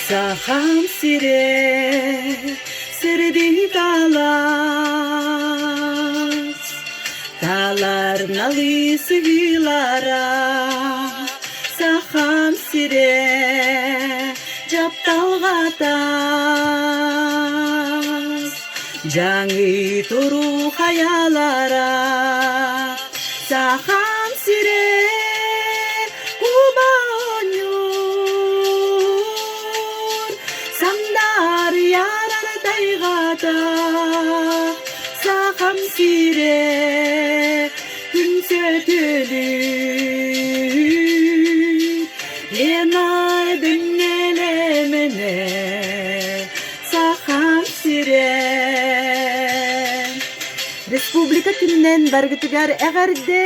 Сахам сирди талас, талар налысы вилара. Сахам сире жапталгатас, жаңы туру хаялара. Сахам сире Сахам сире күн сөтүлүр, ен айдын элемене. Сахам сире республика күнүнөн көрөргүтүгэр эҕэрдэ.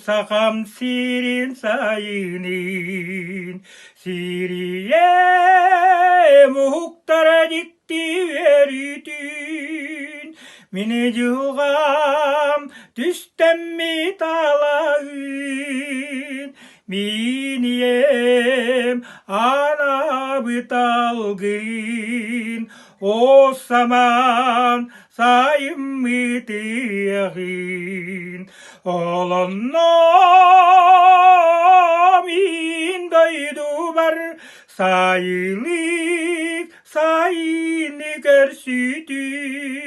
Сахам сирин сайынын, сирие мухтара диктиэрдин. Мини жылгам түстемми талайын, минием ана быталгын. О саман айымньытын, олонно мин дойдубар, сайылык сайыны көрсүтүн.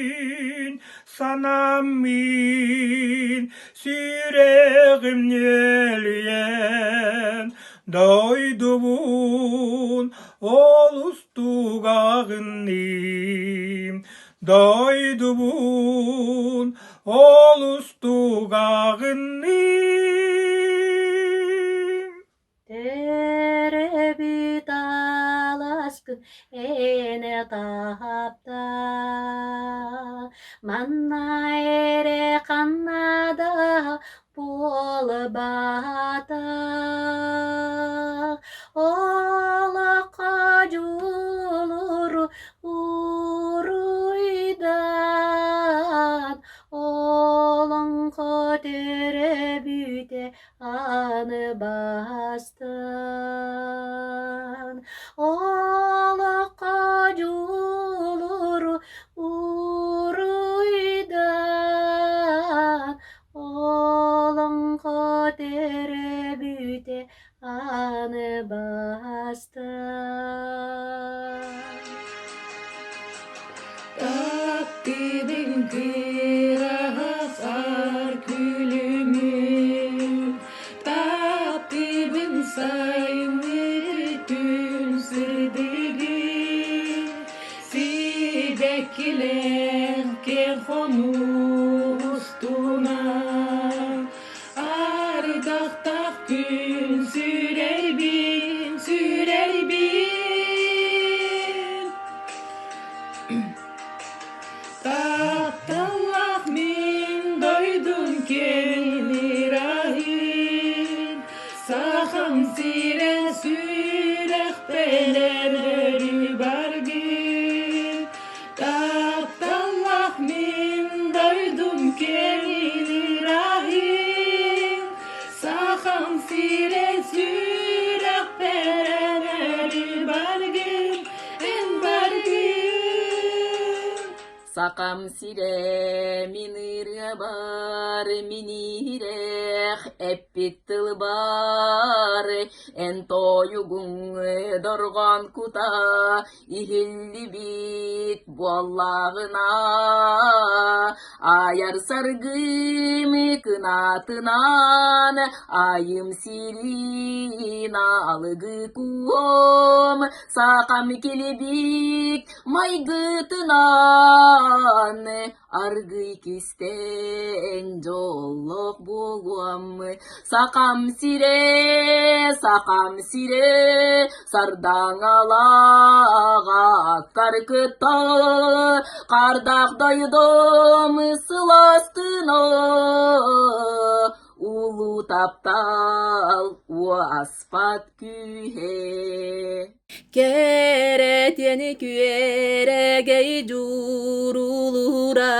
Санам мин сүрегим нөлүен, дойдубун олуустуугағынным, дойдубун олуустуугағынным. Теребит аласкын эне тапта, манна эре каннада болбата. Олақа жулур уруйдан, олонқо теребите бастан. Олоққа жолыр уруйдан, олонға тэрэбите аны бастан. Tappibin kırasar külümün, tappibin sayımlıytın sırdıgın, sidekiler kerhonu ustuna, ardaqtaq gün sürerbin, sürerbin. Taptallah min doydum kelirahin, Saham siren sürek belen ırıabbar gün. Taptallah min doydum kelirahin, Saham siren sürek belen ırıabbar gün. Сакам сирэ-мин ырыабар, минирех эппит ыллыар, эн тойугун доргон кута иһиллибит буоллаагына, аяр саргым кынатынан, айым сирин алыгы куом, сакам келебик майгытынан, аргый кистен жоллок болуам. Сакам сире, сардаңалага каркыта, кардак дойдом сыластына, улуу таптал уаспат күйе. Керетени күерегей журулура,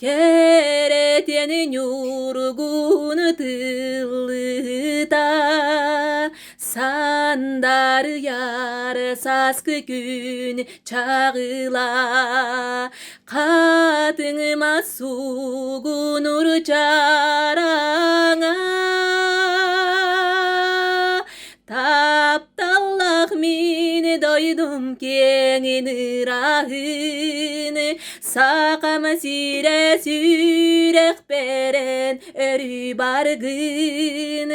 керетени нюргуну тыллыта, сандары яр саскы күн чагыла, катыңыма сугунур чараңа. Тапталлах min doydum kengin ırahın, Saqam sire sürek beren ırıabbar gün.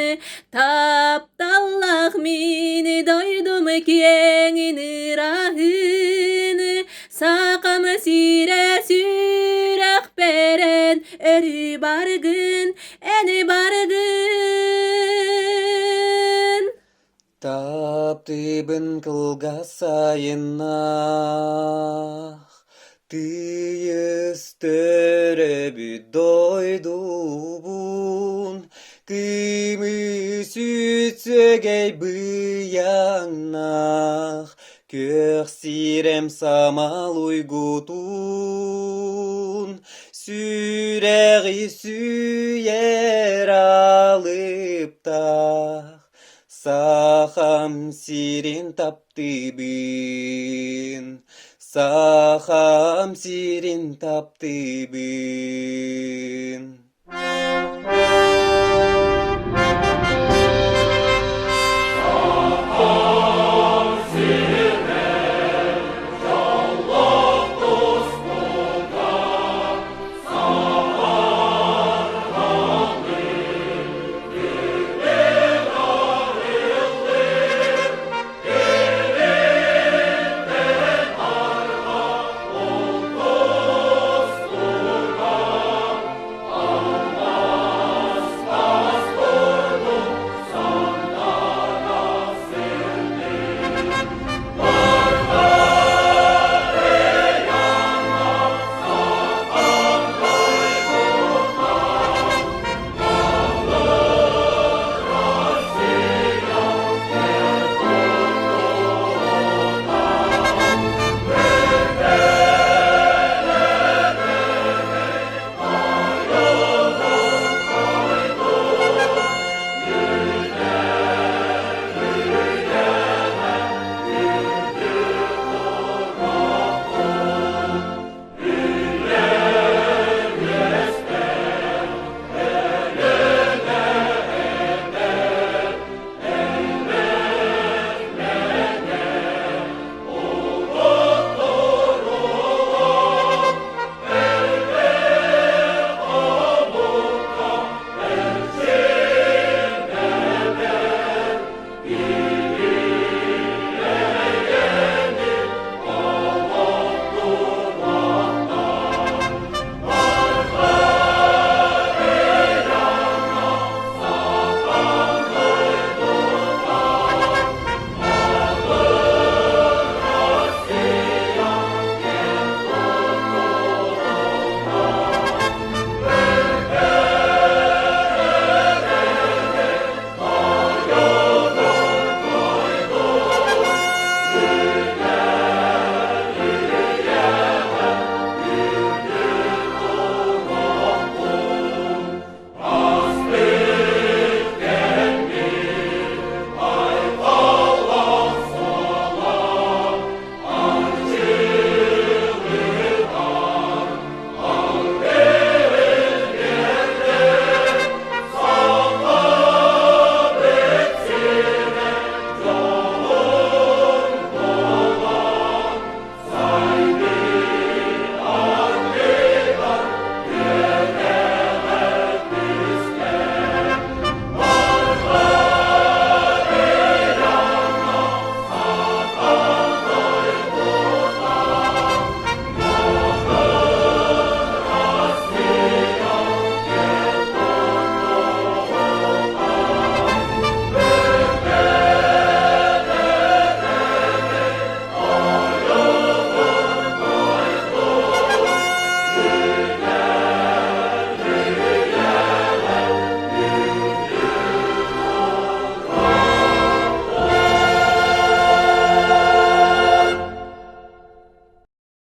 Taptallah min doydum kengin ırahın, Saqam sire sürek beren ırıabbar gün, eni bargın. Таптыбын кылга сайынах, тиэстөрөбүт дойдубун, кымыс үтсөгей быяңнах, көх сирем самал уйгутун, сүрәги сүйер алыптах, Сахам сирин таптыбын, Сахам сирин таптыбын.